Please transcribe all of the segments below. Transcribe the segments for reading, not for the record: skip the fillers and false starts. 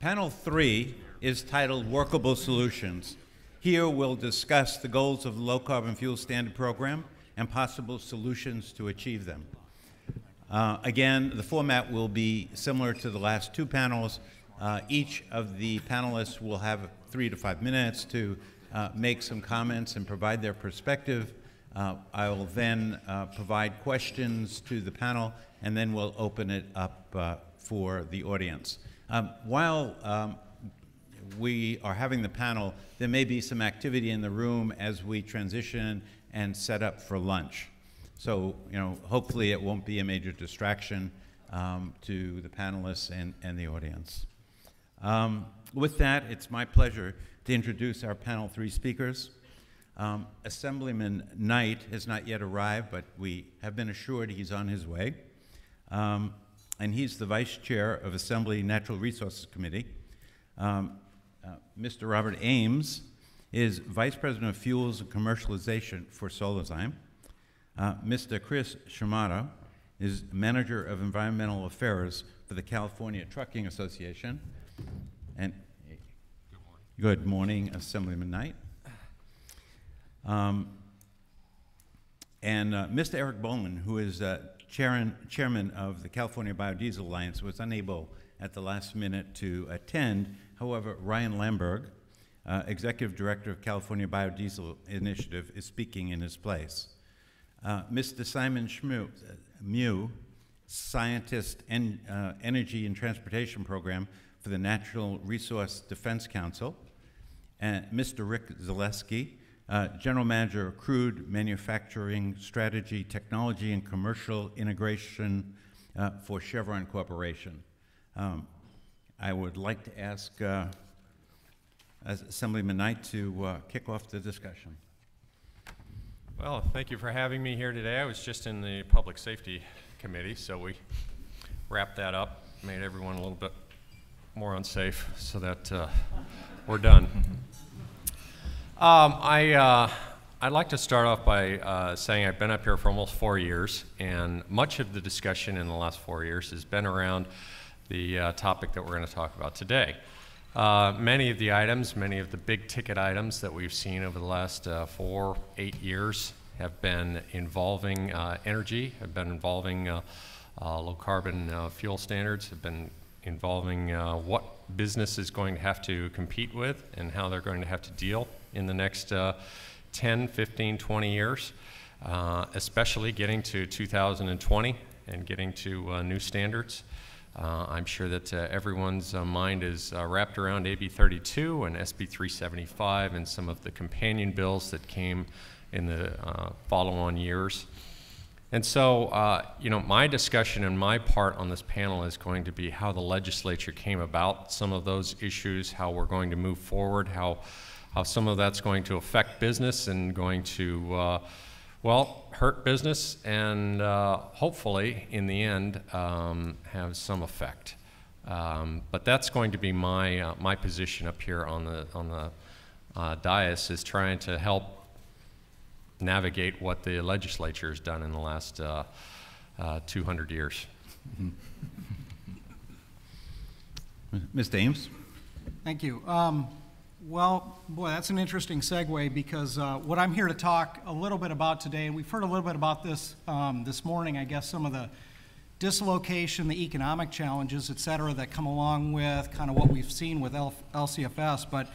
Panel 3 is titled Workable Solutions. Here we'll discuss the goals of the Low Carbon Fuel Standard Program and possible solutions to achieve them. Again, the format will be similar to the last two panels. Each of the panelists will have 3 to 5 minutes to make some comments and provide their perspective. I will then provide questions to the panel, and then we'll open it up for the audience. While we are having the panel, there may be some activity in the room as we transition and set up for lunch. So, hopefully it won't be a major distraction to the panelists and the audience. With that, it's my pleasure to introduce our panel 3 speakers. Assemblyman Knight has not yet arrived, but we have been assured he's on his way. And he's the Vice Chair of Assembly Natural Resources Committee. Mr. Robert Ames is Vice President of Fuels and Commercialization for Solazyme. Mr. Chris Shimada is Manager of Environmental Affairs for the California Trucking Association. And good morning, Assemblyman Knight. Mr. Eric Bowman, who is chairman of the California Biodiesel Alliance, was unable at the last minute to attend. However, Ryan Lamberg, Executive Director of California Biodiesel Initiative, is speaking in his place. Mr. Simon Mew, Scientist in Energy and Transportation Program for the Natural Resource Defense Council, and Mr. Rick Zaleski, General Manager of Crude Manufacturing Strategy, Technology, and Commercial Integration for Chevron Corporation. I would like to ask Assemblyman Knight to kick off the discussion. Well, thank you for having me here today. I was just in the Public Safety Committee, so we wrapped that up, made everyone a little bit more unsafe so that we're done. I'd like to start off by saying I've been up here for almost 4 years, and much of the discussion in the last 4 years has been around the topic that we're going to talk about today. Many of the items, many of the big ticket items that we've seen over the last 8 years have been involving energy, have been involving low carbon fuel standards, have been involving what business is going to have to compete with and how they're going to have to deal in the next 10, 15, 20 years, especially getting to 2020 and getting to new standards. I'm sure that everyone's mind is wrapped around AB 32 and SB 375 and some of the companion bills that came in the follow-on years. And so, my discussion and my part on this panel is going to be how the legislature came about some of those issues, how we're going to move forward, how some of that's going to affect business and going to, hurt business and hopefully, in the end, have some effect. But that's going to be my position up here on the dais, is trying to help navigate what the legislature has done in the last 200 years. Mr. Ames. Thank you. Well, boy, that's an interesting segue, because what I'm here to talk a little bit about today, and we've heard a little bit about this this morning, I guess, some of the dislocation, the economic challenges, et cetera, that come along with kind of what we've seen with LCFS. But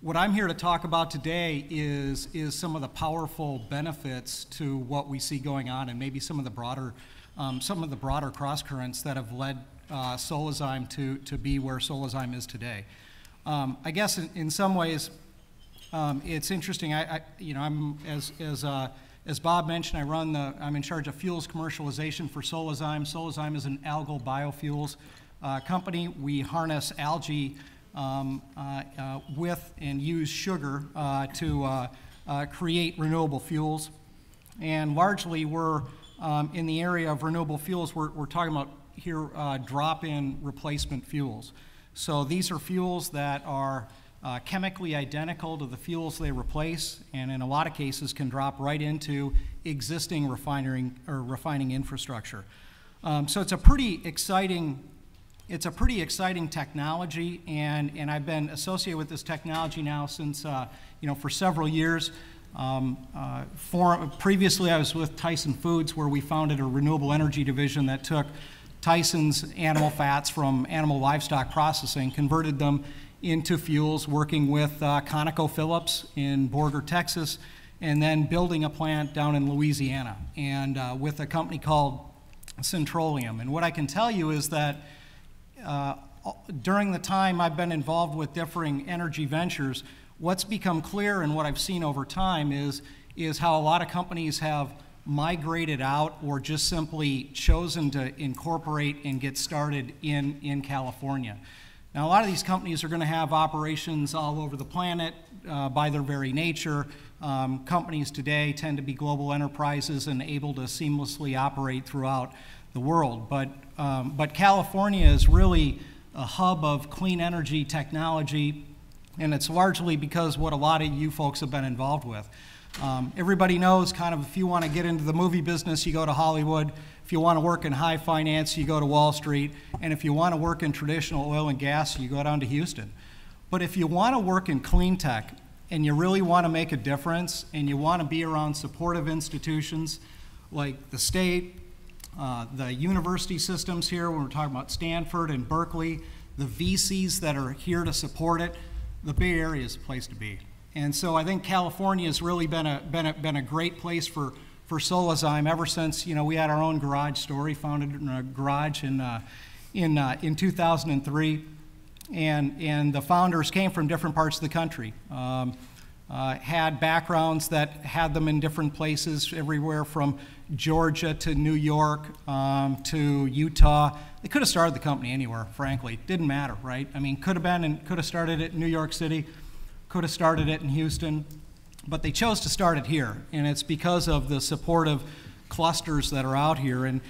what I'm here to talk about today is some of the powerful benefits to what we see going on, and maybe some of the broader cross currents that have led Solazyme to be where Solazyme is today. I guess in some ways, it's interesting. I'm as Bob mentioned, I'm in charge of fuels commercialization for Solazyme. Solazyme is an algal biofuels company. We harness algae with and use sugar to create renewable fuels. And largely, we're in the area of renewable fuels. We're talking about here drop-in replacement fuels. So these are fuels that are chemically identical to the fuels they replace, and in a lot of cases can drop right into existing refining infrastructure. So it's a pretty exciting it's a pretty exciting technology, and I've been associated with this technology now since, for several years. Previously, I was with Tyson Foods, where we founded a renewable energy division that took Tyson's animal fats from animal livestock processing, converted them into fuels, working with ConocoPhillips in Borger, Texas, and then building a plant down in Louisiana, and with a company called Centrolium. And what I can tell you is that during the time I've been involved with differing energy ventures, what's become clear and what I've seen over time is how a lot of companies have migrated out or just simply chosen to incorporate and get started in California. Now, a lot of these companies are going to have operations all over the planet by their very nature. Companies today tend to be global enterprises and able to seamlessly operate throughout the world. But California is really a hub of clean energy technology, and it's largely because what a lot of you folks have been involved with. Everybody knows kind of if you want to get into the movie business, you go to Hollywood. If you want to work in high finance, you go to Wall Street. And if you want to work in traditional oil and gas, you go down to Houston. But if you want to work in clean tech and you really want to make a difference and you want to be around supportive institutions like the state, the university systems here, when we're talking about Stanford and Berkeley, the VCs that are here to support it, the Bay Area is a place to be. And so I think California has really been a great place for Solazyme ever since, we had our own garage store. We founded in a garage in 2003, and the founders came from different parts of the country. Had backgrounds that had them in different places, everywhere from Georgia to New York to Utah. They could have started the company anywhere, frankly. Didn't matter, right? I mean, could have started it in New York City, could have started it in Houston, but they chose to start it here, and it's because of the supportive clusters that are out here. And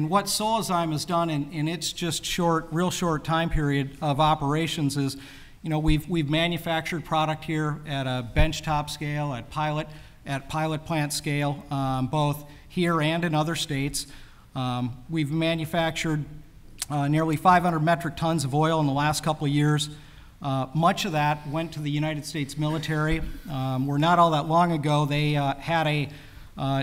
what Solazyme has done in its just real short time period of operations is, we've manufactured product here at a benchtop scale, at pilot plant scale, both here and in other states. We've manufactured nearly 500 metric tons of oil in the last couple of years. Much of that went to the United States military. Where not all that long ago, they had a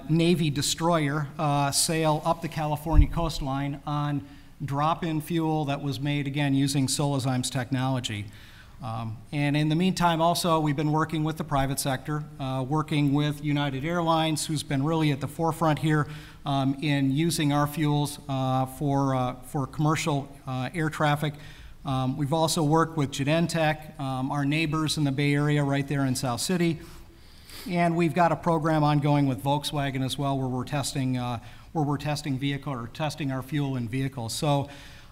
Navy destroyer sail up the California coastline on drop-in fuel that was made, again, using Solazyme's technology. And in the meantime, also, we've been working with the private sector, working with United Airlines, who's been really at the forefront here in using our fuels for commercial air traffic. We've also worked with Genentech, our neighbors in the Bay Area right there in South City. And we've got a program ongoing with Volkswagen as well, where we're testing testing our fuel in vehicles. So,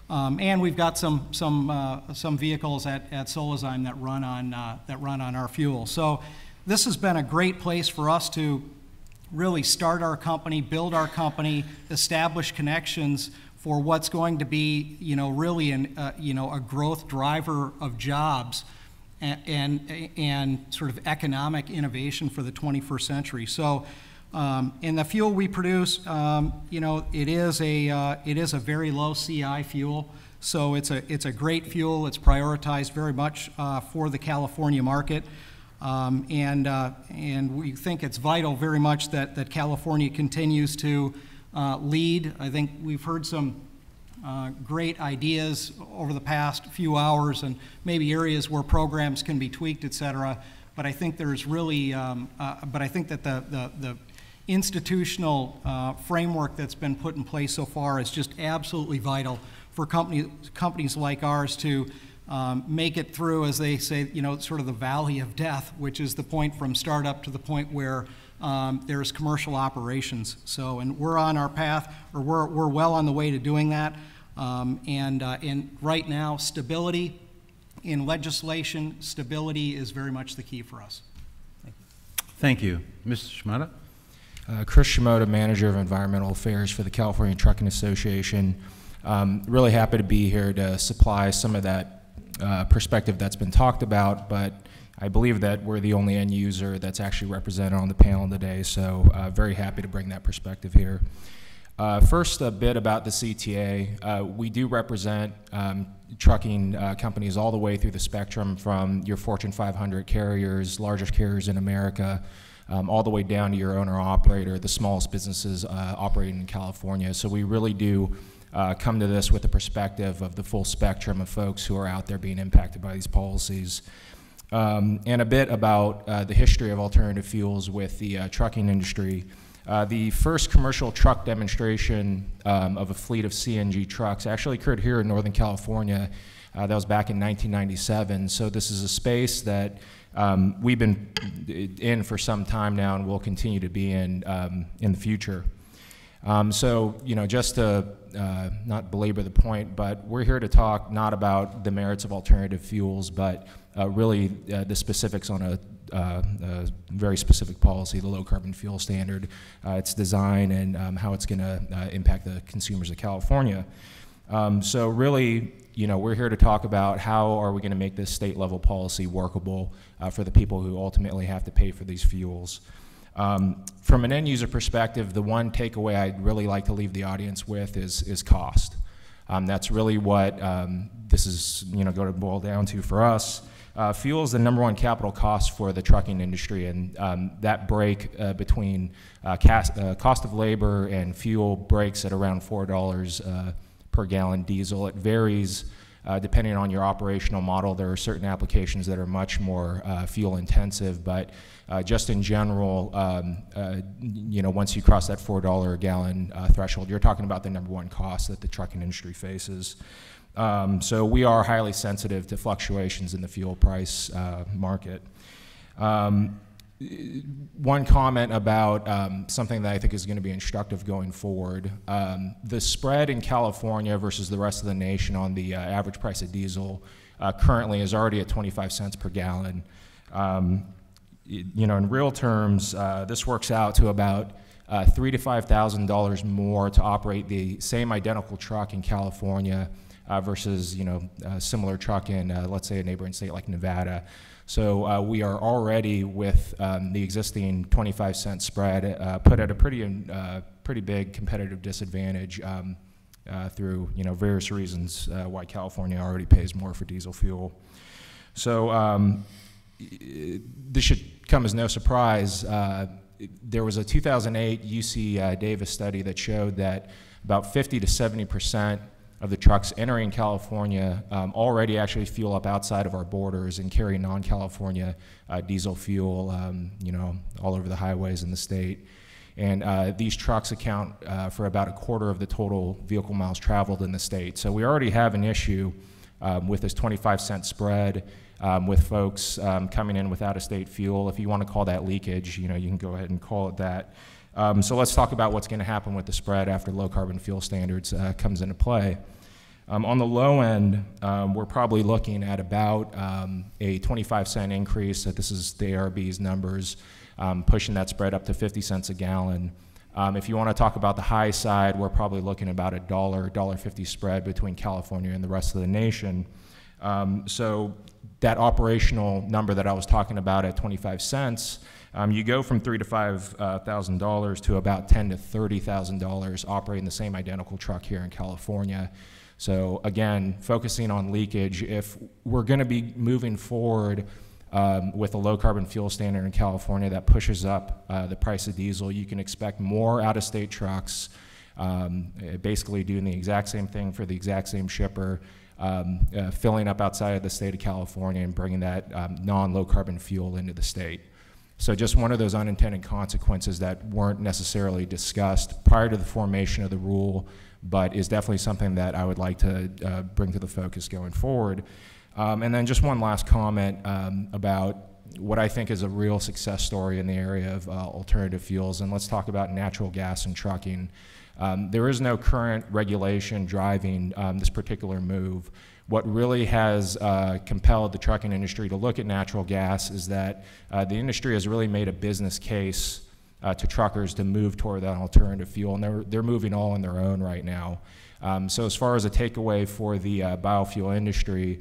and we've got some vehicles at Solazyme that run on our fuel. So this has been a great place for us to really start our company, build our company, establish connections for what's going to be, really a growth driver of jobs and sort of economic innovation for the 21st century. So, in the fuel we produce, it is a very low CI fuel. So it's a great fuel. It's prioritized very much for the California market, and we think it's vital very much that California continues to lead. I think we've heard some great ideas over the past few hours, and maybe areas where programs can be tweaked, et cetera. But I think there's really, but I think that the institutional framework that's been put in place so far is just absolutely vital for companies like ours to make it through, as they say, sort of the valley of death, which is the point from startup to the point where there's commercial operations. So, and we're on our path, or we're well on the way to doing that. And right now, stability in legislation, stability is very much the key for us. Thank you. Mr. Shimoda? Chris Shimoda, Manager of Environmental Affairs for the California Trucking Association. Really happy to be here to supply some of that perspective that's been talked about, but I believe that we're the only end user that's actually represented on the panel today, so very happy to bring that perspective here. First, a bit about the CTA. We do represent trucking companies all the way through the spectrum, from your Fortune 500 carriers, largest carriers in America, all the way down to your owner-operator, the smallest businesses operating in California. So we really do come to this with the perspective of the full spectrum of folks who are out there being impacted by these policies. And a bit about the history of alternative fuels with the trucking industry. The first commercial truck demonstration of a fleet of CNG trucks actually occurred here in Northern California. That was back in 1997. So this is a space that we've been in for some time now and will continue to be in the future. So, you know, just to not belabor the point, but we're here to talk not about the merits of alternative fuels, but really the specifics on a very specific policy, the low carbon fuel standard, its design, and how it's going to impact the consumers of California. So really, you know, we're here to talk about how are we going to make this state level policy workable for the people who ultimately have to pay for these fuels. From an end user perspective, the one takeaway I'd really like to leave the audience with is cost. That's really what this is, you know, going to boil down to for us. Fuel is the #1 capital cost for the trucking industry, and that break between cost of labor and fuel breaks at around $4 per gallon diesel. It varies depending on your operational model. There are certain applications that are much more fuel intensive, but just in general, you know, once you cross that $4 a gallon threshold, you're talking about the #1 cost that the trucking industry faces. So we are highly sensitive to fluctuations in the fuel price market. One comment about something that I think is going to be instructive going forward. The spread in California versus the rest of the nation on the average price of diesel currently is already at 25 cents per gallon. You know, in real terms, this works out to about $3,000 to $5,000 more to operate the same identical truck in California versus, you know, a similar truck in, let's say, a neighboring state like Nevada. So we are already, with the existing 25-cent spread, put at a pretty big competitive disadvantage through, you know, various reasons why California already pays more for diesel fuel. So this should come as no surprise. There was a 2008 UC Davis study that showed that about 50 to 70% of the trucks entering California already actually fuel up outside of our borders and carry non-California diesel fuel, you know, all over the highways in the state. And these trucks account for about 1/4 of the total vehicle miles traveled in the state. So we already have an issue with this 25-cent spread, with folks coming in with out-of-state fuel. If you want to call that leakage, you know, you can go ahead and call it that. So let's talk about what's going to happen with the spread after low carbon fuel standards comes into play. On the low end, we're probably looking at about a 25-cent increase. This is the ARB's numbers, pushing that spread up to 50 cents a gallon. If you want to talk about the high side, we're probably looking about $1.50 spread between California and the rest of the nation. So that operational number that I was talking about at 25 cents, you go from $3,000 to $5,000 to about $10,000 to $30,000 operating the same identical truck here in California. So again, focusing on leakage, if we're going to be moving forward with a low carbon fuel standard in California that pushes up the price of diesel, you can expect more out-of-state trucks basically doing the exact same thing for the exact same shipper, filling up outside of the state of California and bringing that non-low carbon fuel into the state. So just one of those unintended consequences that weren't necessarily discussed prior to the formation of the rule, but is definitely something that I would like to bring to the focus going forward. And then just one last comment about what I think is a real success story in the area of alternative fuels, and let's talk about natural gas and trucking. There is no current regulation driving this particular move. What really has compelled the trucking industry to look at natural gas is that the industry has really made a business case to truckers to move toward that alternative fuel, and they're moving all on their own right now. So as far as a takeaway for the biofuel industry,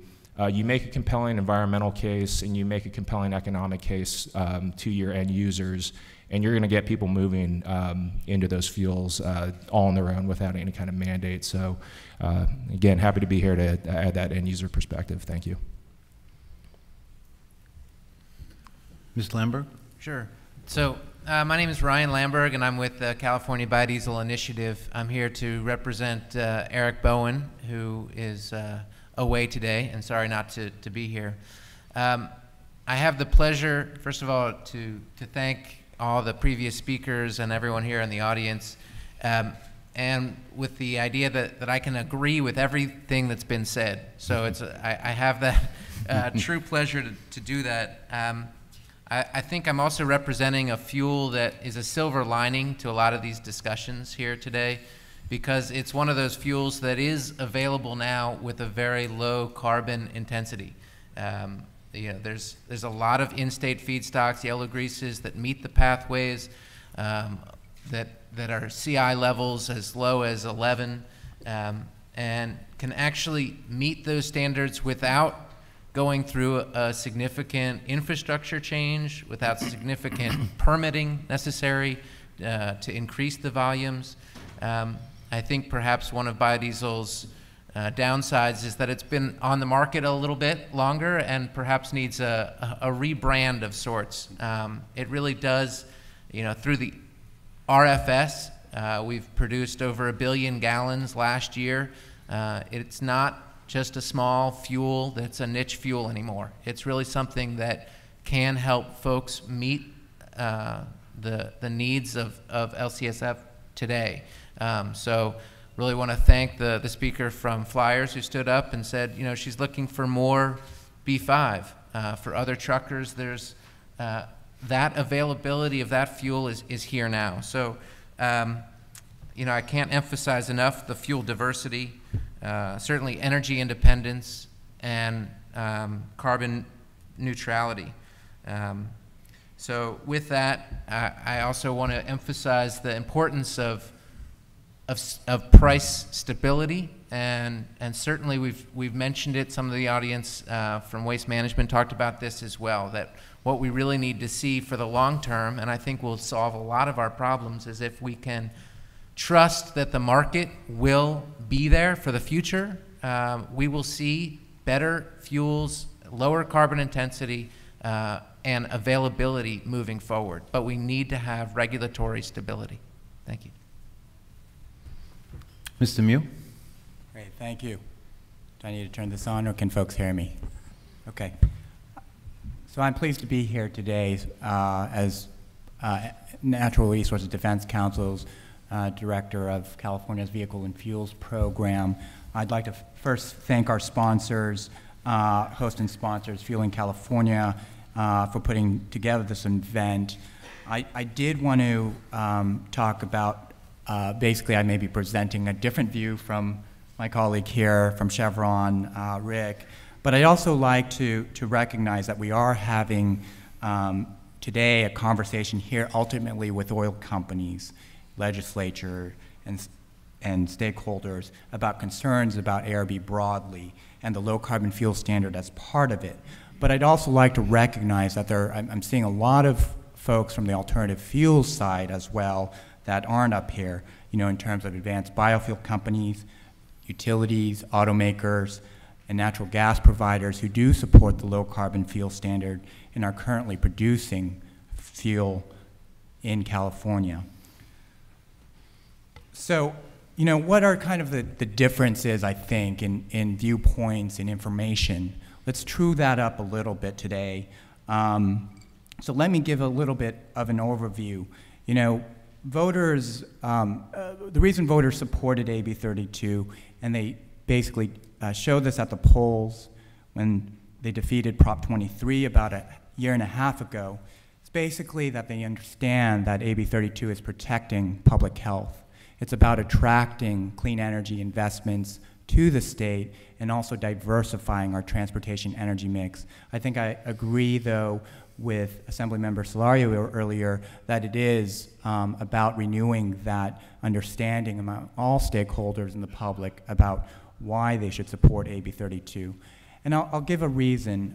you make a compelling environmental case and you make a compelling economic case to your end users, and you're going to get people moving into those fuels all on their own without any kind of mandate. So again, happy to be here to add that end user perspective. Thank you. Ms. Lamberg? Sure. So my name is Ryan Lamberg, and I'm with the California Biodiesel Initiative. I'm here to represent Eric Bowen, who is away today, and sorry not to be here. I have the pleasure, first of all, to thank all the previous speakers and everyone here in the audience, and with the idea that I can agree with everything that's been said. So I have that true pleasure to do that. I think I'm also representing a fuel that is a silver lining to a lot of these discussions here today, because it's one of those fuels that is available now with a very low carbon intensity. There's a lot of in-state feedstocks, yellow greases that meet the pathways, that are CI levels as low as 11, and can actually meet those standards without going through a significant infrastructure change, without significant permitting necessary to increase the volumes. I think perhaps one of biodiesel's downsides is that it's been on the market a little bit longer and perhaps needs a rebrand of sorts. It really does, through the RFS, we've produced over 1 billion gallons last year. It's not just a small fuel that's a niche fuel anymore. It's really something that can help folks meet the needs of LCSF today. So really want to thank the speaker from Flyers who stood up and said, she's looking for more B5. For other truckers, there's that availability of that fuel is here now. So, I can't emphasize enough the fuel diversity, certainly energy independence, and carbon neutrality. So with that, I also want to emphasize the importance of price stability, and certainly we've mentioned it. Some of the audience from Waste Management talked about this as well, that what we really need to see for the long term, and I think will solve a lot of our problems, is if we can trust that the market will be there for the future. We will see better fuels, lower carbon intensity, and availability moving forward. But we need to have regulatory stability. Thank you. Mr. Mew? Great, thank you. Do I need to turn this on, or can folks hear me? Okay. So I'm pleased to be here today as Natural Resources Defense Council's Director of California's Vehicle and Fuels Program. I'd like to first thank our sponsors, host and sponsors, Fueling California, for putting together this event. I did want to talk about, basically I may be presenting a different view from my colleague here from Chevron, Rick, but I'd also like to recognize that we are having today a conversation here ultimately with oil companies, legislature, and stakeholders about concerns about ARB broadly and the low carbon fuel standard as part of it. But I'd also like to recognize that I'm seeing a lot of folks from the alternative fuels side as well that aren't up here, in terms of advanced biofuel companies, utilities, automakers, and natural gas providers who do support the low carbon fuel standard and are currently producing fuel in California. So, what are kind of the differences, I think, in viewpoints and information? Let's true that up a little bit today. So let me give a little bit of an overview. Voters, the reason voters supported AB 32, and they basically showed this at the polls when they defeated Prop 23 about a year and a half ago, is basically that they understand that AB 32 is protecting public health. It's about attracting clean energy investments to the state and also diversifying our transportation energy mix. I think I agree, though, with Assemblymember Solario earlier that it is about renewing that understanding among all stakeholders in the public about why they should support AB 32. And I'll give a reason,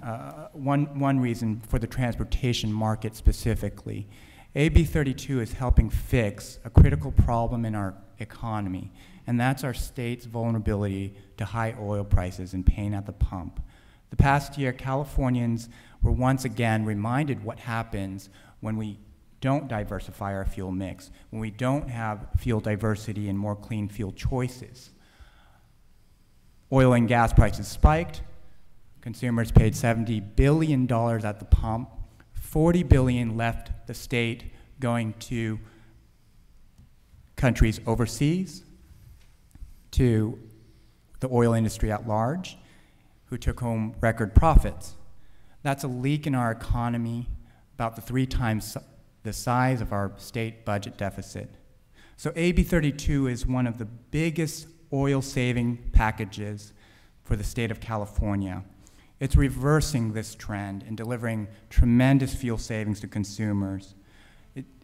one reason for the transportation market specifically. AB 32 is helping fix a critical problem in our economy, and that's our state's vulnerability to high oil prices and pain at the pump. The past year, Californians were once again reminded what happens when we don't diversify our fuel mix, when we don't have fuel diversity and more clean fuel choices. Oil and gas prices spiked. Consumers paid $70 billion at the pump. $40 billion left the state going to countries overseas, to the oil industry at large, who took home record profits. That's a leak in our economy, about the 3 times the size of our state budget deficit. So AB 32 is one of the biggest oil-saving packages for the state of California. It's reversing this trend and delivering tremendous fuel savings to consumers.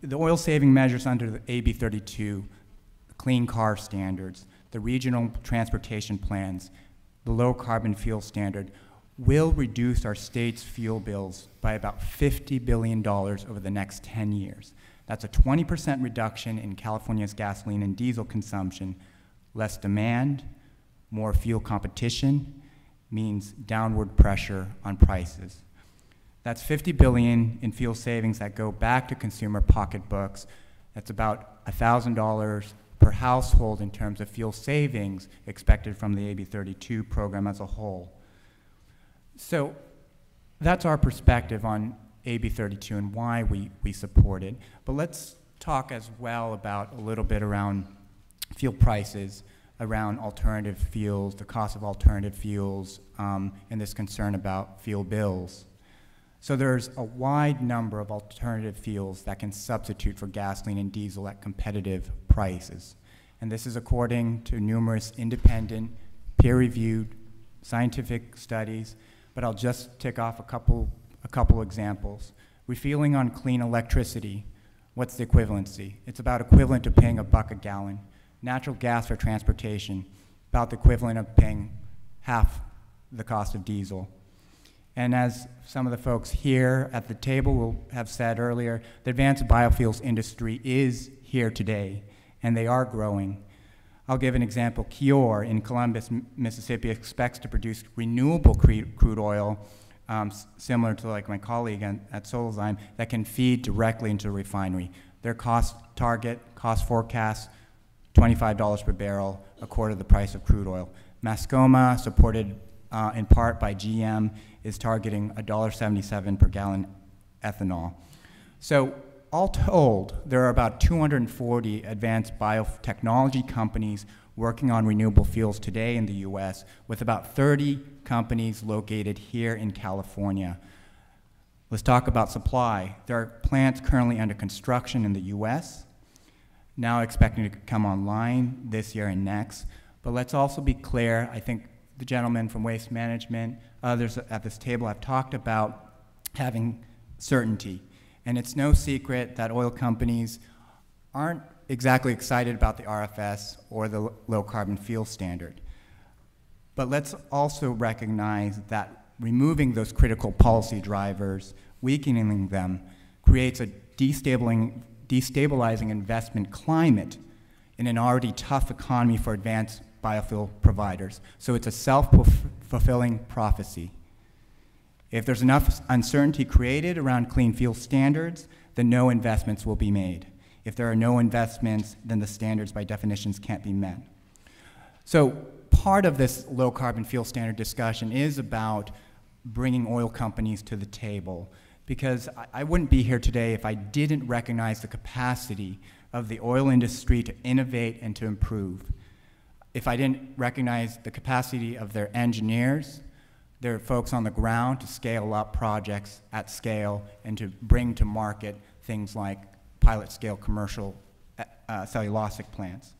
The oil-saving measures under the AB 32, the clean car standards, the regional transportation plans, the low-carbon fuel standard, will reduce our state's fuel bills by about $50 billion over the next 10 years. That's a 20% reduction in California's gasoline and diesel consumption. Less demand, more fuel competition means downward pressure on prices. That's $50 billion in fuel savings that go back to consumer pocketbooks. That's about $1,000 per household in terms of fuel savings expected from the AB 32 program as a whole. So that's our perspective on AB 32 and why we support it. But let's talk as well about a little bit around fuel prices, around alternative fuels, the cost of alternative fuels, and this concern about fuel bills. So there's a wide number of alternative fuels that can substitute for gasoline and diesel at competitive prices. And this is according to numerous independent, peer-reviewed scientific studies, but I'll just tick off a couple examples. Refueling on clean electricity, what's the equivalency? It's about equivalent to paying $1 a gallon. Natural gas for transportation, about the equivalent of paying half the cost of diesel. And as some of the folks here at the table will have said earlier, the advanced biofuels industry is here today, and they are growing. I'll give an example. Kior in Columbus, Mississippi expects to produce renewable crude oil, similar to like my colleague at Solheim, that can feed directly into a refinery. Their cost forecast, $25 per barrel, a quarter of the price of crude oil. Mascoma, supported in part by GM, is targeting $1.77 per gallon ethanol. So all told, there are about 240 advanced biotechnology companies working on renewable fuels today in the US, with about 30 companies located here in California. Let's talk about supply. There are plants currently under construction in the US, now expecting to come online this year and next. But let's also be clear, I think the gentleman from Waste Management, others at this table have talked about having certainty. And it's no secret that oil companies aren't exactly excited about the RFS or the low carbon fuel standard. But let's also recognize that removing those critical policy drivers, weakening them, creates a destabilizing investment climate in an already tough economy for advanced biofuel providers. So it's a self-fulfilling prophecy. If there's enough uncertainty created around clean fuel standards, then no investments will be made. If there are no investments, then the standards by definitions can't be met. So part of this low carbon fuel standard discussion is about bringing oil companies to the table, because I wouldn't be here today if I didn't recognize the capacity of the oil industry to innovate and to improve. If I didn't recognize the capacity of their engineers, their folks on the ground to scale up projects at scale and to bring to market things like pilot scale commercial cellulosic plants.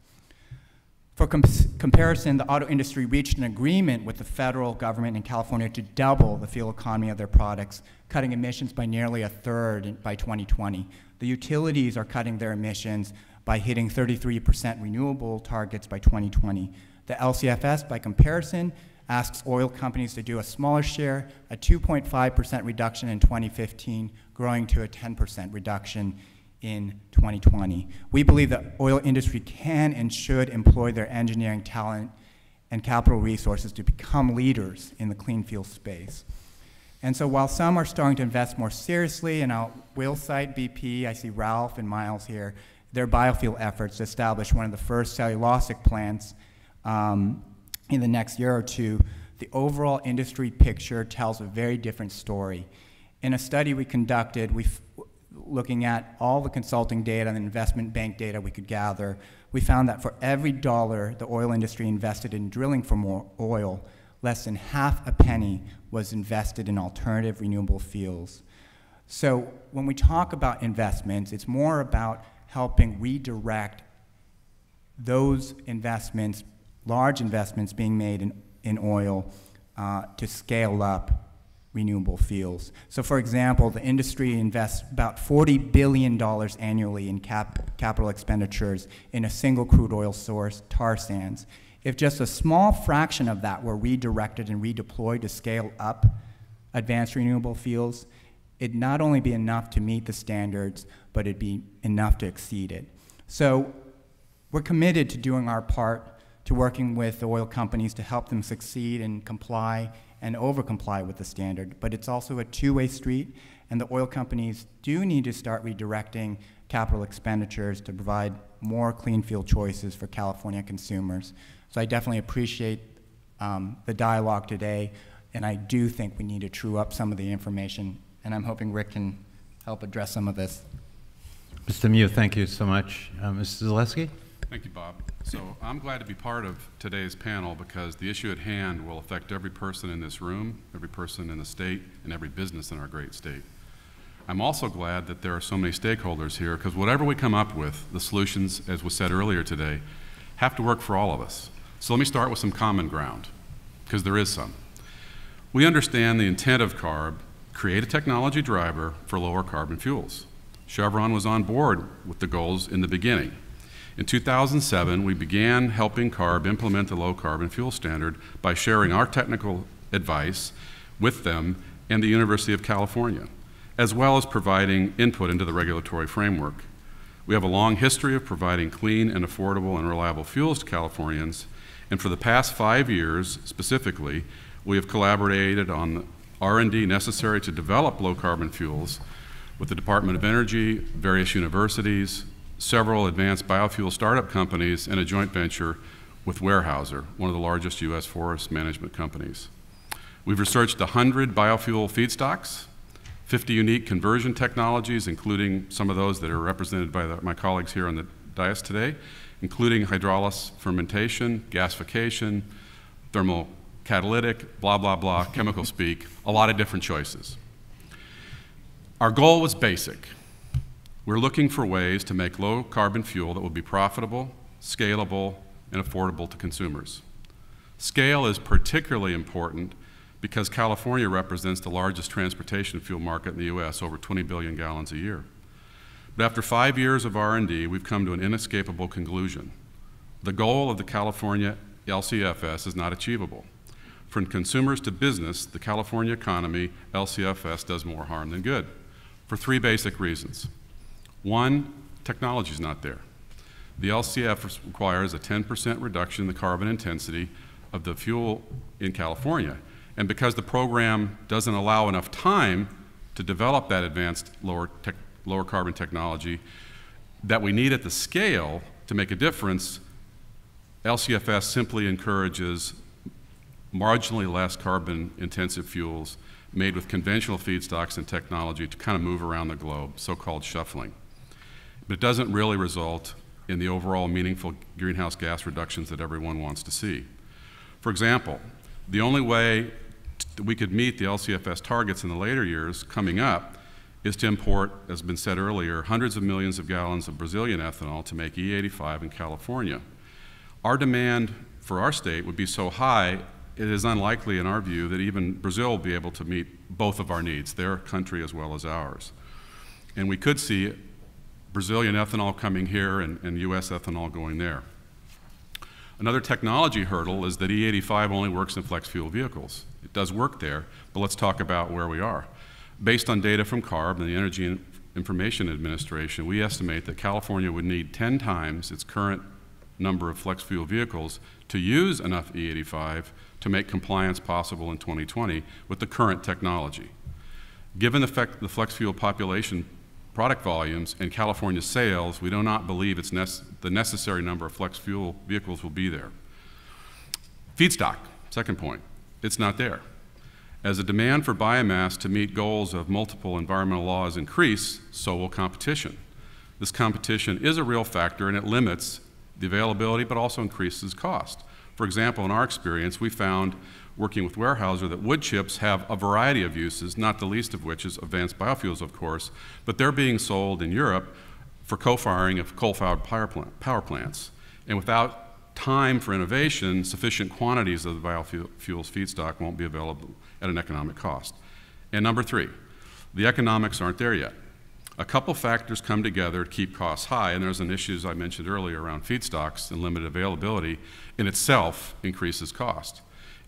For comparison, the auto industry reached an agreement with the federal government in California to double the fuel economy of their products, cutting emissions by nearly a third by 2020. The utilities are cutting their emissions by hitting 33% renewable targets by 2020. The LCFS, by comparison, asks oil companies to do a smaller share, a 2.5% reduction in 2015, growing to a 10% reduction in 2020. We believe the oil industry can and should employ their engineering talent and capital resources to become leaders in the clean fuel space. And so while some are starting to invest more seriously, and I will cite BP, I see Ralph and Miles here, their biofuel efforts to establish one of the first cellulosic plants in the next year or two, the overall industry picture tells a very different story. In a study we conducted, looking at all the consulting data and investment bank data we could gather, we found that for every dollar the oil industry invested in drilling for more oil, less than half a penny was invested in alternative renewable fuels. So when we talk about investments, it's more about helping redirect those investments, large investments being made in oil to scale up renewable fuels. So for example, the industry invests about $40 billion annually in capital expenditures in a single crude oil source, tar sands. If just a small fraction of that were redirected and redeployed to scale up advanced renewable fuels, it'd not only be enough to meet the standards, but it'd be enough to exceed it. So we're committed to doing our part, to working with the oil companies to help them succeed and comply and over-comply with the standard. But it's also a two-way street, and the oil companies do need to start redirecting capital expenditures to provide more clean fuel choices for California consumers. So I definitely appreciate the dialogue today, and I do think we need to true up some of the information, and I'm hoping Rick can help address some of this. Mr. Mew, thank you so much. Mr. Zaleski? Thank you, Bob. So I'm glad to be part of today's panel because the issue at hand will affect every person in this room, every person in the state, and every business in our great state. I'm also glad that there are so many stakeholders here because whatever we come up with, the solutions, as was said earlier today, have to work for all of us. So let me start with some common ground, because there is some. We understand the intent of CARB, create a technology driver for lower carbon fuels. Chevron was on board with the goals in the beginning. In 2007, we began helping CARB implement the low carbon fuel standard by sharing our technical advice with them and the University of California, as well as providing input into the regulatory framework. We have a long history of providing clean and affordable and reliable fuels to Californians, and for the past 5 years specifically, we have collaborated on the R&D necessary to develop low carbon fuels with the Department of Energy, various universities, several advanced biofuel startup companies, and a joint venture with Weyerhaeuser, one of the largest U.S. forest management companies. We've researched 100 biofuel feedstocks, 50 unique conversion technologies, including some of those that are represented by my colleagues here on the dais today, including hydrolysis, fermentation, gasification, thermal catalytic, blah, blah, blah, chemical speak, a lot of different choices. Our goal was basic. We're looking for ways to make low carbon fuel that will be profitable, scalable, and affordable to consumers. Scale is particularly important because California represents the largest transportation fuel market in the U.S., over 20 billion gallons a year. But after 5 years of R&D, we've come to an inescapable conclusion. The goal of the California LCFS is not achievable. From consumers to business, the California economy, LCFS does more harm than good, for 3 basic reasons. 1, technology is not there. The LCFS requires a 10% reduction in the carbon intensity of the fuel in California. And because the program doesn't allow enough time to develop that advanced lower carbon technology that we need at the scale to make a difference, LCFS simply encourages marginally less carbon intensive fuels made with conventional feedstocks and technology to kind of move around the globe, so-called shuffling. But it doesn't really result in the overall meaningful greenhouse gas reductions that everyone wants to see. For example, the only way that we could meet the LCFS targets in the later years coming up is to import, as has been said earlier, hundreds of millions of gallons of Brazilian ethanol to make E85 in California. Our demand for our state would be so high, it is unlikely in our view that even Brazil will be able to meet both of our needs, their country as well as ours. And we could see Brazilian ethanol coming here and US ethanol going there. Another technology hurdle is that E85 only works in flex fuel vehicles. It does work there, but let's talk about where we are. Based on data from CARB and the Energy Information Administration, we estimate that California would need 10 times its current number of flex fuel vehicles to use enough E85 to make compliance possible in 2020 with the current technology. Given the flex fuel population product volumes and California's sales, we do not believe the necessary number of flex fuel vehicles will be there. Feedstock, second point, it's not there. As the demand for biomass to meet goals of multiple environmental laws increase, so will competition. This competition is a real factor and it limits the availability but also increases cost. For example, in our experience, we found working with Weyerhaeuser that wood chips have a variety of uses, not the least of which is advanced biofuels, of course, but they're being sold in Europe for co-firing of coal-fired power plants. And without time for innovation, sufficient quantities of the biofuels feedstock won't be available at an economic cost. And number three, the economics aren't there yet. A couple factors come together to keep costs high, and there's an issue, as I mentioned earlier, around feedstocks and limited availability in itself increases cost.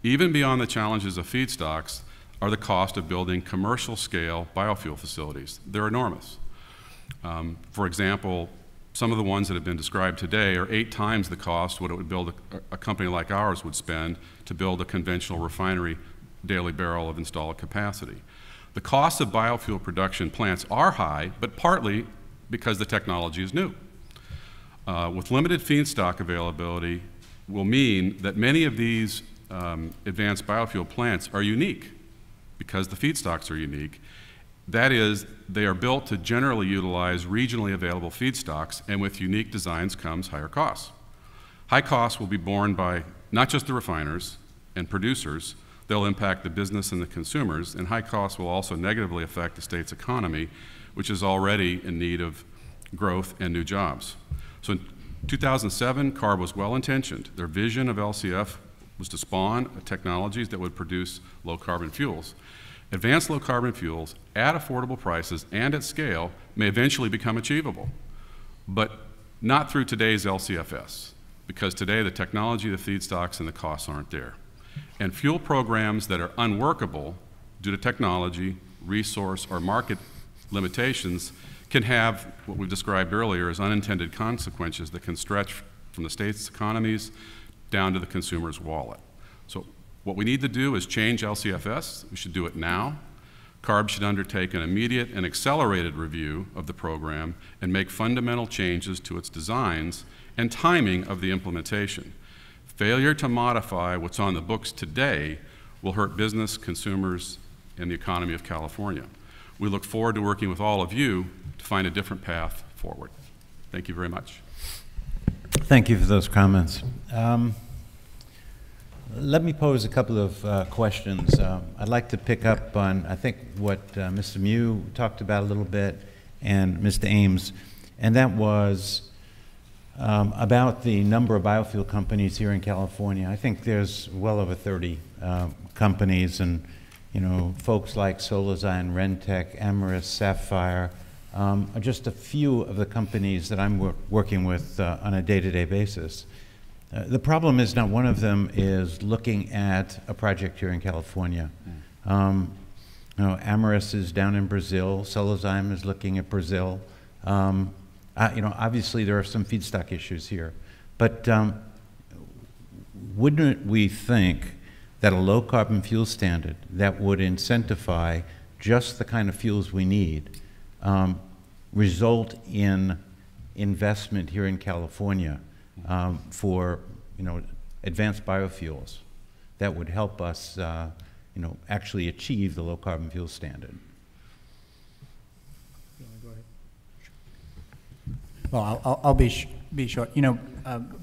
Even beyond the challenges of feedstocks are the cost of building commercial scale biofuel facilities. They're enormous. For example, some of the ones that have been described today are 8 times the cost what it would build a company like ours would spend to build a conventional refinery daily barrel of installed capacity. The costs of biofuel production plants are high, but partly because the technology is new. With limited feedstock availability will mean that many of these advanced biofuel plants are unique because the feedstocks are unique. That is, they are built to generally utilize regionally available feedstocks, and with unique designs comes higher costs. High costs will be borne by not just the refiners and producers, they'll impact the business and the consumers, and high costs will also negatively affect the state's economy, which is already in need of growth and new jobs. So in 2007, CARB was well-intentioned. Their vision of LCF was to spawn technologies that would produce low-carbon fuels. Advanced low-carbon fuels at affordable prices and at scale may eventually become achievable, but not through today's LCFS, because today the technology, the feedstocks, and the costs aren't there. And fuel programs that are unworkable due to technology, resource, or market limitations can have what we've described earlier as unintended consequences that can stretch from the state's economies down to the consumer's wallet. So what we need to do is change LCFS. We should do it now. CARB should undertake an immediate and accelerated review of the program and make fundamental changes to its designs and timing of the implementation. Failure to modify what's on the books today will hurt business, consumers, and the economy of California. We look forward to working with all of you to find a different path forward. Thank you very much. Thank you for those comments. Let me pose a couple of questions. I'd like to pick up on, I think, what Mr. Mew talked about a little bit and Mr. Ames, and that was about the number of biofuel companies here in California. I think there's well over 30 companies, and folks like Solazyme, Rentech, Amyris, Sapphire, are just a few of the companies that I'm working with on a day-to-day basis. The problem is not one of them is looking at a project here in California. Amyris is down in Brazil. Solazyme is looking at Brazil. Obviously there are some feedstock issues here, but wouldn't we think that a low carbon fuel standard that would incentivize just the kind of fuels we need result in investment here in California for advanced biofuels that would help us actually achieve the low carbon fuel standard? Well, I'll be short.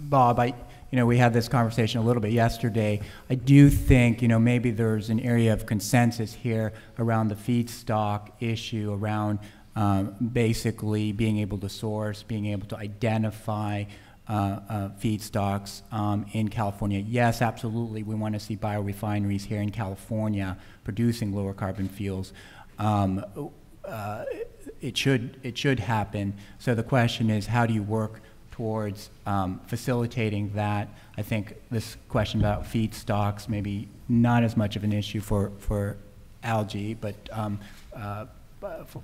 Bob, we had this conversation a little bit yesterday. I do think, maybe there's an area of consensus here around the feedstock issue, around basically being able to source, being able to identify feedstocks in California. Yes, absolutely, we want to see biorefineries here in California producing lower carbon fuels. It should happen. So the question is, how do you work towards facilitating that? I think this question about feedstocks maybe not as much of an issue for algae, but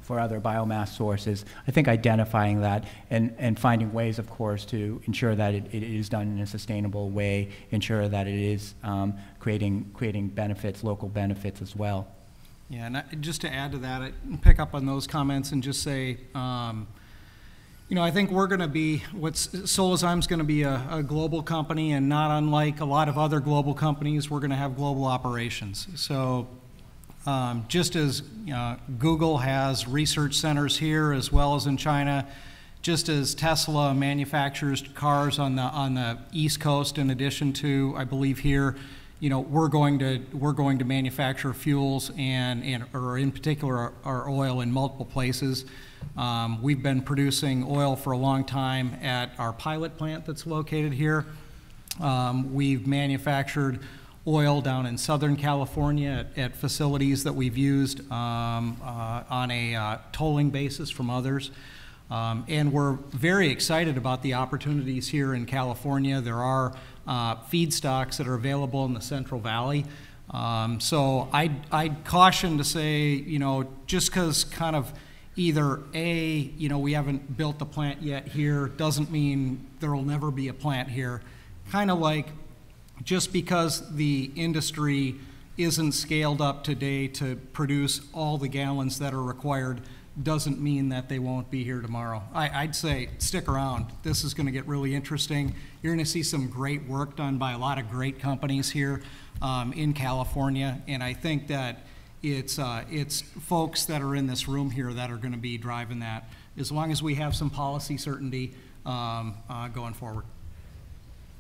for other biomass sources. I think identifying that and finding ways, of course, to ensure that it is done in a sustainable way, ensure that it is creating benefits, local benefits as well. Yeah, and just to add to that, I pick up on those comments and just say, you know, I think we're going to be, Solazyme's going to be a global company, and not unlike a lot of other global companies, we're going to have global operations. So just as Google has research centers here as well as in China, just as Tesla manufactures cars on the East Coast in addition to, I believe, here, you know, we're going to manufacture fuels or in particular our oil in multiple places. We've been producing oil for a long time at our pilot plant that's located here. We've manufactured oil down in Southern California at facilities that we've used on a tolling basis from others. And we're very excited about the opportunities here in California. There are feedstocks that are available in the Central Valley. So I'd caution to say, you know, just because kind of either you know, we haven't built the plant yet here doesn't mean there will never be a plant here. Kind of like just because the industry isn't scaled up today to produce all the gallons that are required doesn't mean that they won't be here tomorrow. I'd say stick around. This is going to get really interesting. You're going to see some great work done by a lot of great companies here in California, and I think that it's folks that are in this room here that are going to be driving that, as long as we have some policy certainty going forward.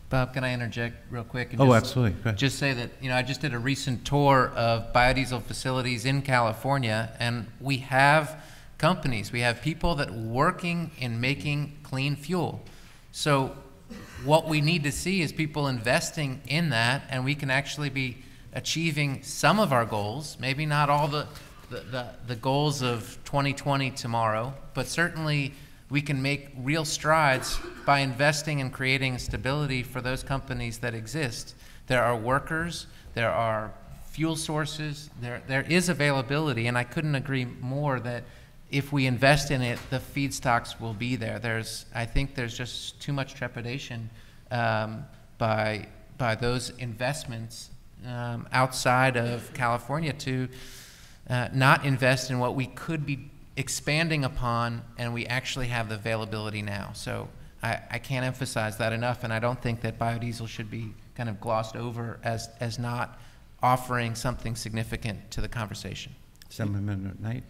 Bob, can I interject real quick? And Absolutely. Go ahead. Just say that, you know, I just did a recent tour of biodiesel facilities in California, and we have companies, we have people that are working in making clean fuel. So what we need to see is people investing in that, and we can actually be achieving some of our goals, maybe not all the goals of 2020 tomorrow, but certainly we can make real strides by investing and creating stability for those companies that exist. There are workers, there are fuel sources, there is availability, and I couldn't agree more that if we invest in it, the feedstocks will be there. I think there's just too much trepidation by those investments outside of California to not invest in what we could be expanding upon, and we actually have the availability now. So I can't emphasize that enough, and I don't think that biodiesel should be kind of glossed over as not offering something significant to the conversation. Senator Knight.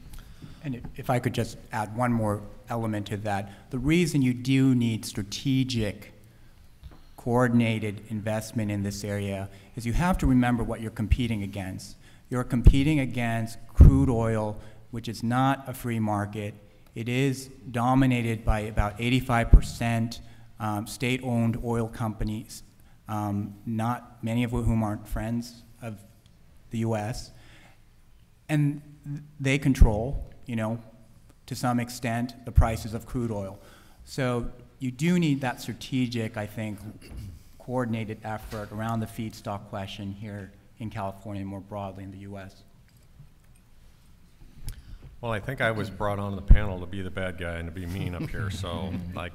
And if I could just add one more element to that, the reason you do need strategic, coordinated investment in this area is you have to remember what you're competing against. You're competing against crude oil, which is not a free market. It is dominated by about 85% state-owned oil companies, not many of whom aren't friends of the U.S. And they control, you know, to some extent, the prices of crude oil. So you do need that strategic, I think, coordinated effort around the feedstock question here in California and more broadly in the U.S. Well, I think I was brought onto the panel to be the bad guy and to be mean up here, so I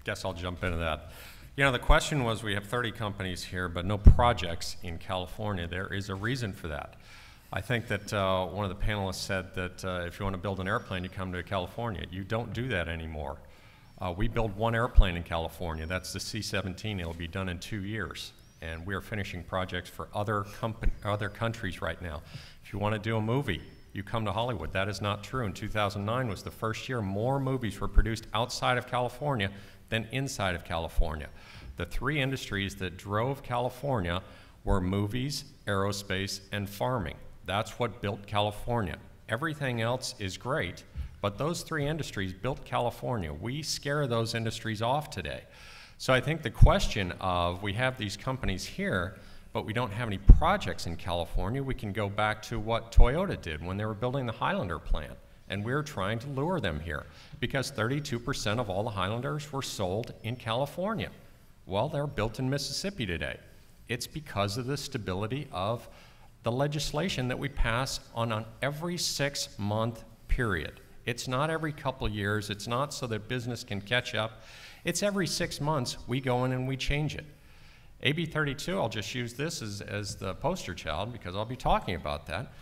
guess I'll jump into that. You know, the question was, we have 30 companies here, but no projects in California. There is a reason for that. I think that one of the panelists said that if you want to build an airplane, you come to California. You don't do that anymore. We build one airplane in California. That's the C-17. It'll be done in 2 years. And we are finishing projects for other countries right now. If you want to do a movie, you come to Hollywood. That is not true. In 2009 was the first year more movies were produced outside of California than inside of California. The three industries that drove California were movies, aerospace, and farming. That's what built California. Everything else is great, but those three industries built California. We scare those industries off today. So I think the question of, we have these companies here, but we don't have any projects in California, we can go back to what Toyota did when they were building the Highlander plant. And we're trying to lure them here because 32% of all the Highlanders were sold in California. Well, they're built in Mississippi today. It's because of the stability of the legislation that we pass on an every 6-month period. It's not every couple years. It's not so that business can catch up. It's every 6 months we go in and we change it. AB 32, I'll just use this as the poster child because I'll be talking about that,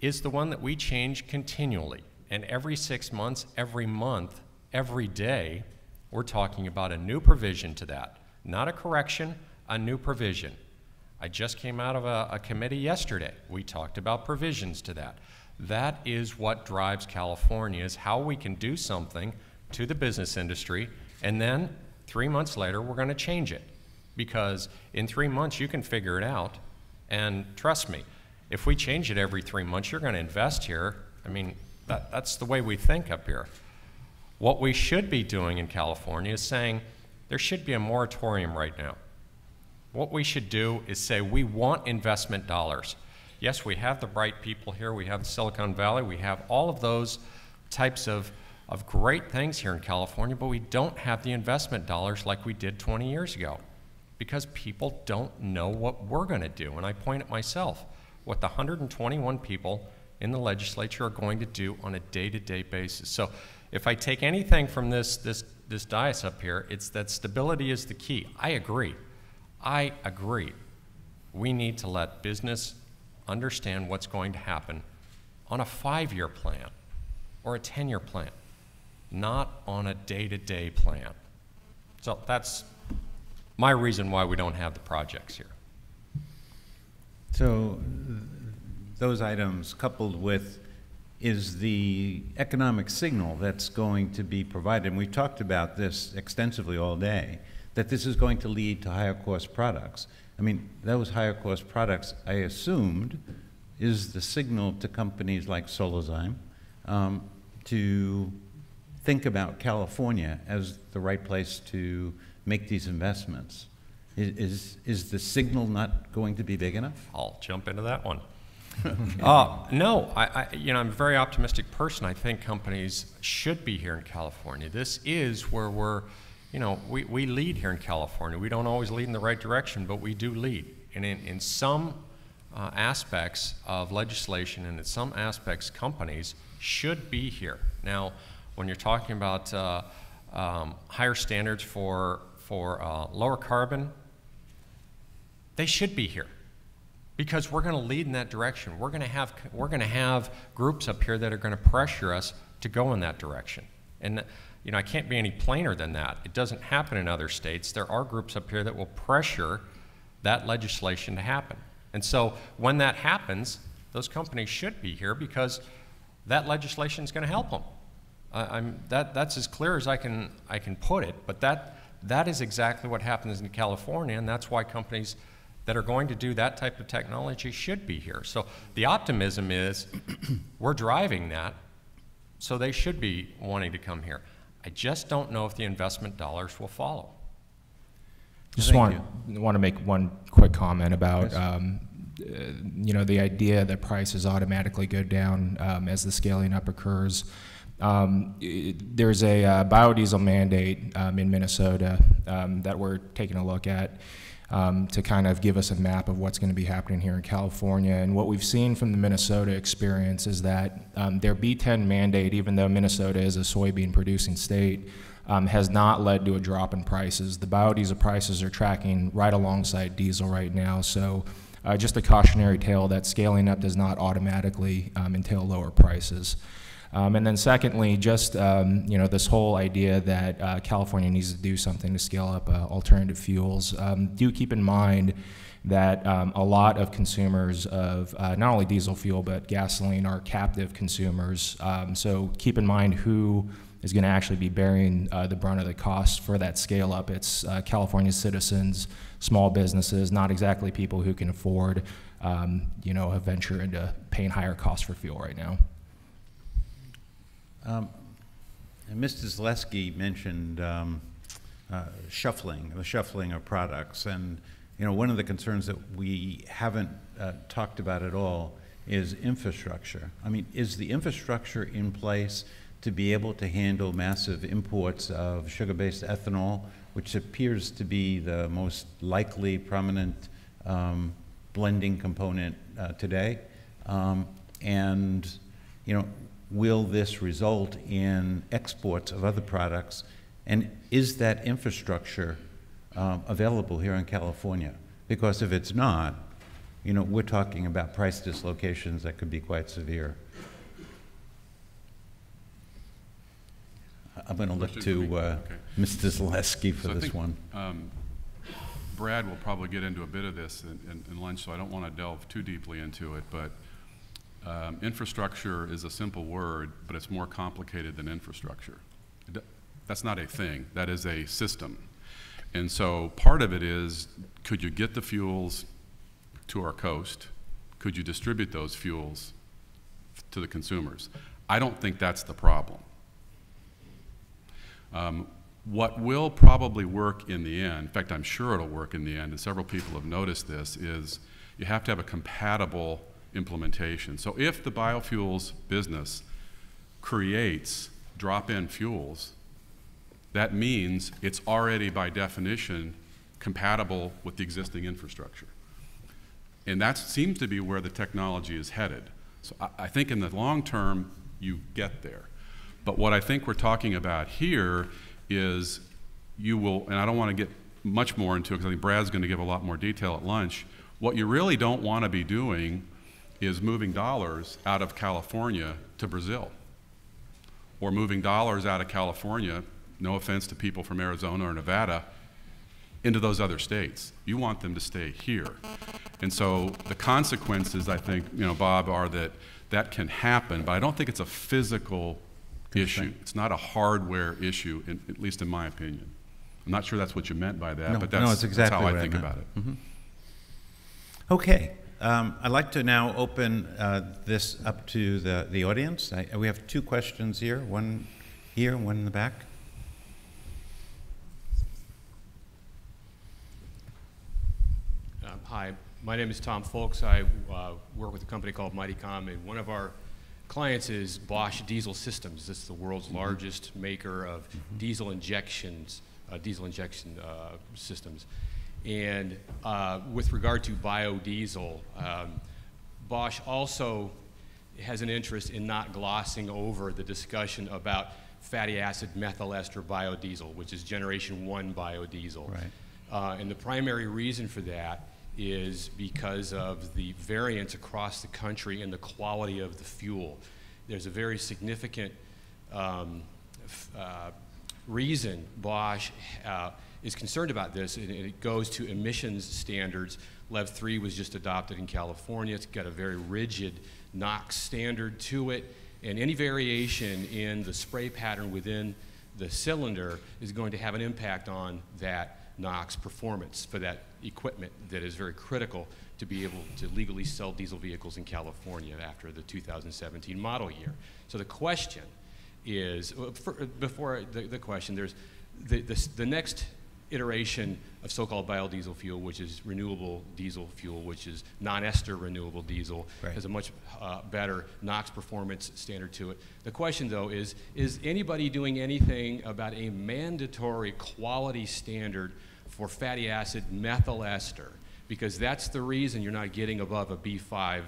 is the one that we change continually. And every 6 months, every month, every day, we're talking about a new provision to that. Not a correction, a new provision. I just came out of a committee yesterday. We talked about provisions to that. That is what drives California, is how we can do something to the business industry, and then 3 months later, we're going to change it. Because in 3 months, you can figure it out, and trust me, if we change it every 3 months, you're going to invest here. I mean, that's the way we think up here. What we should be doing in California is saying there should be a moratorium right now. What we should do is say we want investment dollars. Yes, we have the bright people here. We have Silicon Valley. We have all of those types of great things here in California, but we don't have the investment dollars like we did 20 years ago because people don't know what we're going to do. And I point at myself, what the 121 people in the legislature are going to do on a day-to-day basis. So if I take anything from this dais up here, it's that stability is the key. I agree. I agree. We need to let business understand what's going to happen on a 5-year plan or a 10-year plan, not on a day-to-day plan. So that's my reason why we don't have the projects here. So those items coupled with is the economic signal that's going to be provided, and we've talked about this extensively all day, that this is going to lead to higher cost products. I mean, those higher cost products, I assumed, is the signal to companies like Solazyme to think about California as the right place to make these investments. Is the signal not going to be big enough? I'll jump into that one. No, I'm a very optimistic person. I think companies should be here in California. This is where we lead here in California. We don't always lead in the right direction, but we do lead. And in some aspects of legislation and in some aspects, companies should be here. Now, when you're talking about higher standards for lower carbon, they should be here because we're going to lead in that direction. We're going to have groups up here that are going to pressure us to go in that direction. And I can't be any plainer than that. It doesn't happen in other states. There are groups up here that will pressure that legislation to happen. And so when that happens, those companies should be here because that legislation is going to help them. That's as clear as I can put it, but that is exactly what happens in California, and that's why companies that are going to do that type of technology should be here. So the optimism is we're driving that, so they should be wanting to come here. I just don't know if the investment dollars will follow. Just want to make one quick comment about the idea that prices automatically go down as the scaling up occurs. There's a biodiesel mandate in Minnesota that we're taking a look at to kind of give us a map of what's going to be happening here in California. And what we've seen from the Minnesota experience is that their B10 mandate, even though Minnesota is a soybean producing state, has not led to a drop in prices. The biodiesel prices are tracking right alongside diesel right now. So just a cautionary tale that scaling up does not automatically entail lower prices. And then secondly, just this whole idea that California needs to do something to scale up alternative fuels. Do keep in mind that a lot of consumers of not only diesel fuel but gasoline are captive consumers. So keep in mind who is going to actually be bearing the brunt of the cost for that scale up. It's California citizens, small businesses, not exactly people who can afford a venture into paying higher costs for fuel right now. And Mr. Zaleski mentioned the shuffling of products, and one of the concerns that we haven't talked about at all is infrastructure. I mean, is the infrastructure in place to be able to handle massive imports of sugar-based ethanol, which appears to be the most likely prominent blending component today? And will this result in exports of other products? And is that infrastructure available here in California? Because if it's not, you know, we're talking about price dislocations that could be quite severe. I'm going to look to Okay. Mr. Zaleski for So I this think, one. Brad will probably get into a bit of this in lunch, so I don't want to delve too deeply into it, but infrastructure is a simple word, but it's more complicated than infrastructure. That's not a thing, that is a system. And so part of it is, could you get the fuels to our coast? Could you distribute those fuels to the consumers? I don't think that's the problem. What will probably work in the end, in fact, I'm sure it'll work in the end, and several people have noticed this, is you have to have a compatible implementation. So if the biofuels business creates drop-in fuels, that means it's already by definition compatible with the existing infrastructure. And that seems to be where the technology is headed. So I think in the long term, you get there. But what I think we're talking about here is you will, and I don't want to get much more into it because I think Brad's going to give a lot more detail at lunch. What you really don't want to be doing is moving dollars out of California to Brazil, or moving dollars out of California, no offense to people from Arizona or Nevada, into those other states. You want them to stay here. And so the consequences, I think, you know, Bob, are that that can happen, but I don't think it's a physical issue. It's not a hardware issue, at least in my opinion. I'm not sure that's what you meant by that, but that's, it's that's how I what think meant. about it. Mm-hmm. Okay. I'd like to now open this up to the audience. We have two questions here, one here, one in the back. Hi, my name is Tom Folks. I work with a company called Mightycom, and one of our clients is Bosch Diesel Systems. This is the world's largest maker of diesel injection systems. And with regard to biodiesel, Bosch also has an interest in not glossing over the discussion about fatty acid methyl ester biodiesel, which is generation 1 biodiesel. Right. And the primary reason for that is because of the variance across the country in the quality of the fuel. There's a very significant reason Bosch is concerned about this, and it goes to emissions standards. LEV 3 was just adopted in California. It's got a very rigid NOx standard to it, and any variation in the spray pattern within the cylinder is going to have an impact on that NOx performance for that equipment that is very critical to be able to legally sell diesel vehicles in California after the 2017 model year. So the question is, before the question, there's the next iteration of so-called biodiesel fuel, which is renewable diesel fuel, which is non-ester renewable diesel, right, has a much better NOx performance standard to it. The question, though, is anybody doing anything about a mandatory quality standard for fatty acid methyl ester? Because that's the reason you're not getting above a B5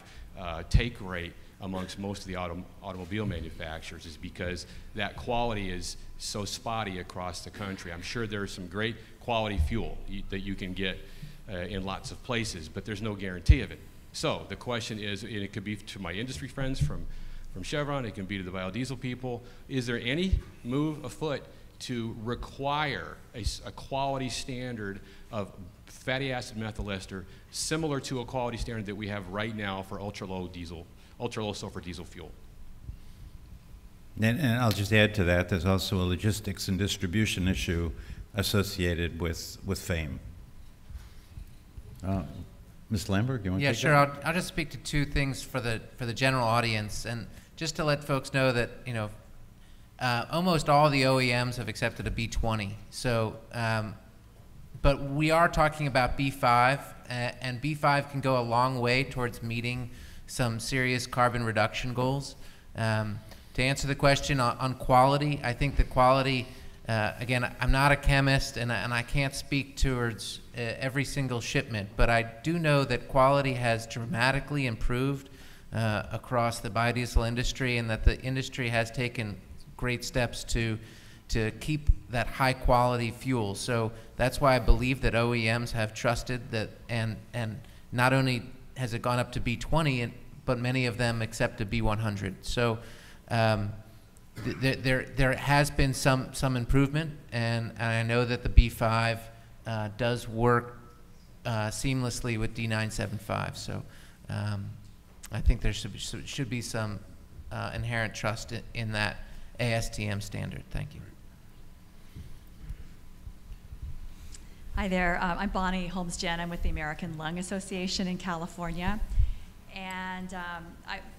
take rate amongst most of the automobile manufacturers, is because that quality is so spotty across the country. I'm sure there's some great quality fuel that you can get in lots of places, but there's no guarantee of it. So the question is, and it could be to my industry friends from Chevron, it can be to the biodiesel people, is there any move afoot to require a quality standard of fatty acid methyl ester similar to a quality standard that we have right now for ultra-low sulfur diesel fuel? And I'll just add to that, there's also a logistics and distribution issue associated with FAME. Ms. Lambert, you want to take sure. that? I'll just speak to two things for the general audience, and just to let folks know that, you know, almost all the OEMs have accepted a B20. So, but we are talking about B5, and B5 can go a long way towards meeting some serious carbon reduction goals. To answer the question on quality, I think the quality, again, I'm not a chemist and I can't speak towards every single shipment, but I do know that quality has dramatically improved across the biodiesel industry, and that the industry has taken great steps to keep that high quality fuel. So that's why I believe that OEMs have trusted that, and not only has it gone up to B20, but many of them accept a B100. So there has been some improvement, and I know that the B5 does work seamlessly with D975. So I think there should be some inherent trust in that ASTM standard. Thank you. Hi there, I'm Bonnie Holmes-Jen. I'm with the American Lung Association in California. And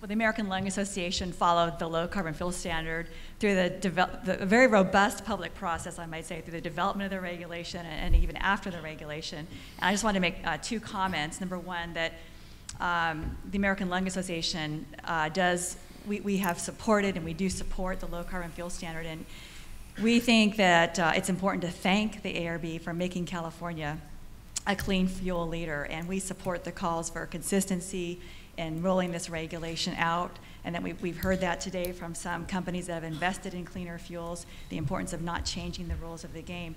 the American Lung Association followed the low carbon fuel standard through the very robust public process, I might say, through the development of the regulation and even after the regulation. And I just wanted to make 2 comments. Number one, that the American Lung Association we have supported and we do support the low carbon fuel standard. And we think that it's important to thank the ARB for making California a clean fuel leader, and we support the calls for consistency in rolling this regulation out. And then we've heard that today from some companies that have invested in cleaner fuels, the importance of not changing the rules of the game.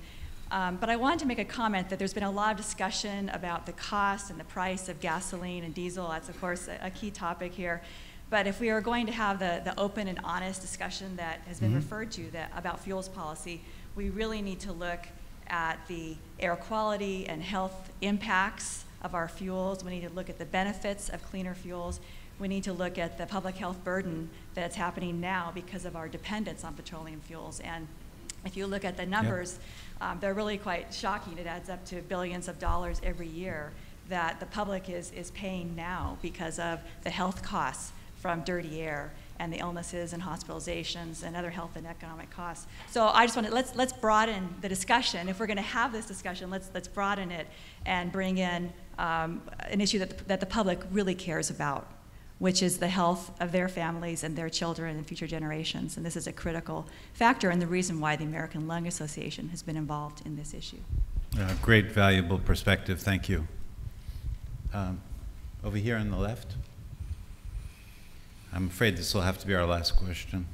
But I wanted to make a comment that there's been a lot of discussion about the cost and the price of gasoline and diesel. That's, of course, a key topic here. But if we are going to have the open and honest discussion that has been referred to about fuels policy, we really need to look at the air quality and health impacts of our fuels. We need to look at the benefits of cleaner fuels. We need to look at the public health burden that's happening now because of our dependence on petroleum fuels. And if you look at the numbers, they're really quite shocking. It adds up to billions of dollars every year that the public is paying now because of the health costs from dirty air and the illnesses and hospitalizations and other health and economic costs. So I just want to, let's broaden the discussion. If we're going to have this discussion, let's broaden it and bring in an issue that the public really cares about, which is the health of their families and their children and future generations. And this is a critical factor and the reason why the American Lung Association has been involved in this issue. Great, valuable perspective. Thank you. Over here on the left. I'm afraid this will have to be our last question.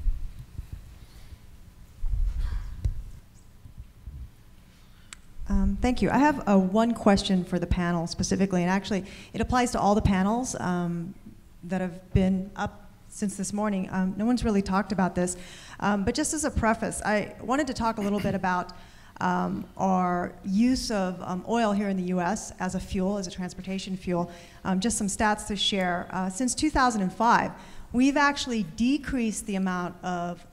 Thank you. I have one question for the panel specifically, and actually it applies to all the panels that have been up since this morning. No one's really talked about this, but just as a preface, I wanted to talk a little bit about our use of oil here in the U.S. as a fuel, as a transportation fuel. Just some stats to share. Since 2005, we've actually decreased the amount of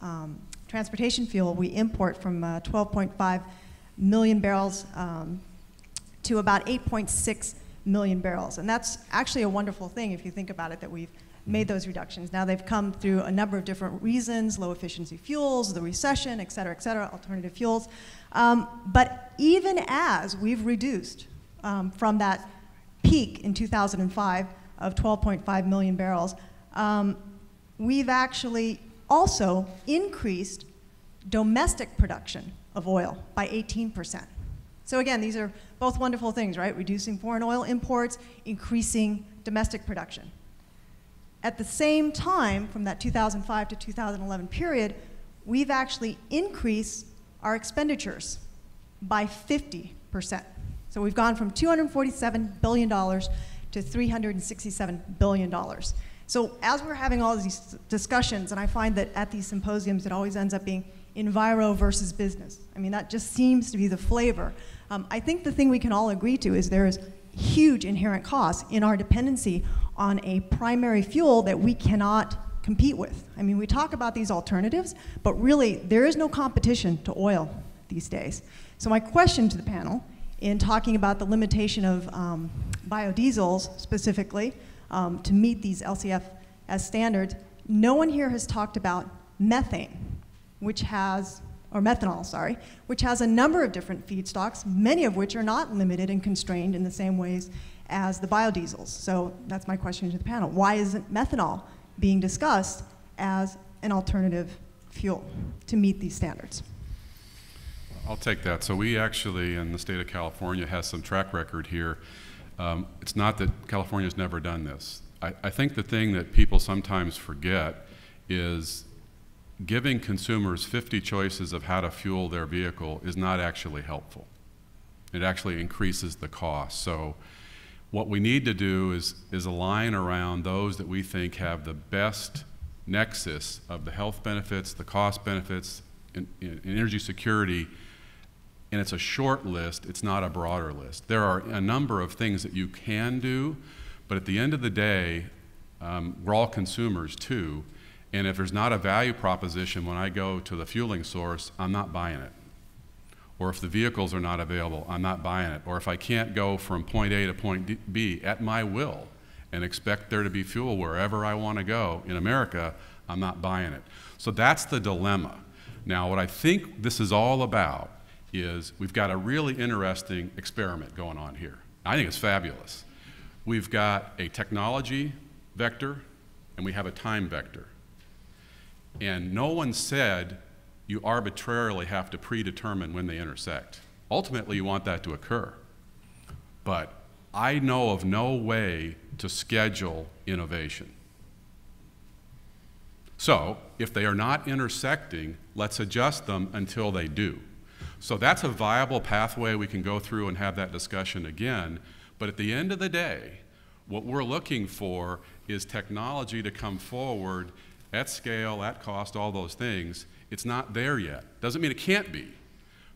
transportation fuel we import from 12.5 million barrels to about 8.6 million barrels. And that's actually a wonderful thing if you think about it, that we've made those reductions. Now they've come through a number of different reasons: low efficiency fuels, the recession, et cetera, alternative fuels. But even as we've reduced from that peak in 2005 of 12.5 million barrels, we've actually also increased domestic production of oil by 18%. So again, these are both wonderful things, right? Reducing foreign oil imports, increasing domestic production. At the same time, from that 2005 to 2011 period, we've actually increased our expenditures by 50%. So we've gone from $247 billion to $367 billion. So as we're having all these discussions, and I find that at these symposiums it always ends up being enviro versus business. I mean, that just seems to be the flavor. I think the thing we can all agree to is there is huge inherent costs in our dependency on a primary fuel that we cannot compete with. I mean, we talk about these alternatives, but really there is no competition to oil these days. So my question to the panel, in talking about the limitation of biodiesels specifically to meet these LCFS standards, no one here has talked about methane, which has, or methanol, sorry, which has a number of different feedstocks, many of which are not limited and constrained in the same ways as the biodiesels. So that's my question to the panel. Why isn't methanol being discussed as an alternative fuel to meet these standards? I'll take that. So we actually, in the state of California, has some track record here. It's not that California's never done this. I think the thing that people sometimes forget is giving consumers 50 choices of how to fuel their vehicle is not actually helpful. It actually increases the cost. So what we need to do is align around those that we think have the best nexus of the health benefits, the cost benefits, and energy security. And it's a short list, it's not a broader list. There are a number of things that you can do, but at the end of the day, we're all consumers too. And if there's not a value proposition when I go to the fueling source, I'm not buying it. Or if the vehicles are not available, I'm not buying it. Or if I can't go from point A to point B at my will and expect there to be fuel wherever I want to go in America, I'm not buying it. So that's the dilemma. Now, what I think this is all about is we've got a really interesting experiment going on here. I think it's fabulous. We've got a technology vector and we have a time vector. And no one said you arbitrarily have to predetermine when they intersect. Ultimately, you want that to occur. But I know of no way to schedule innovation. So, if they are not intersecting, let's adjust them until they do. So that's a viable pathway. We can go through and have that discussion again. But at the end of the day, what we're looking for is technology to come forward at scale, at cost, all those things. It's not there yet. Doesn't mean it can't be.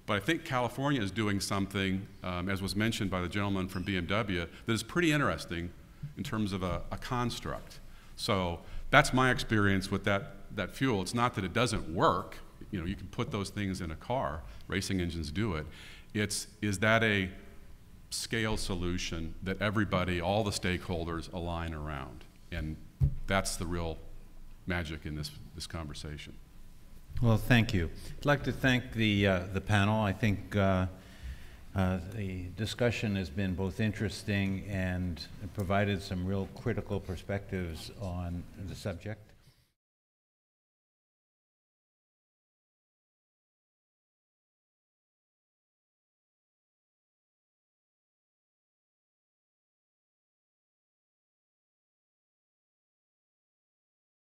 But I think California is doing something, as was mentioned by the gentleman from BMW, that is pretty interesting in terms of a construct. So that's my experience with that fuel. It's not that it doesn't work. You know, you can put those things in a car. Racing engines do it. Is that a scale solution that everybody, all the stakeholders align around? And that's the real magic in this conversation. Well, thank you. I'd like to thank the panel. I think the discussion has been both interesting and provided some real critical perspectives on the subject.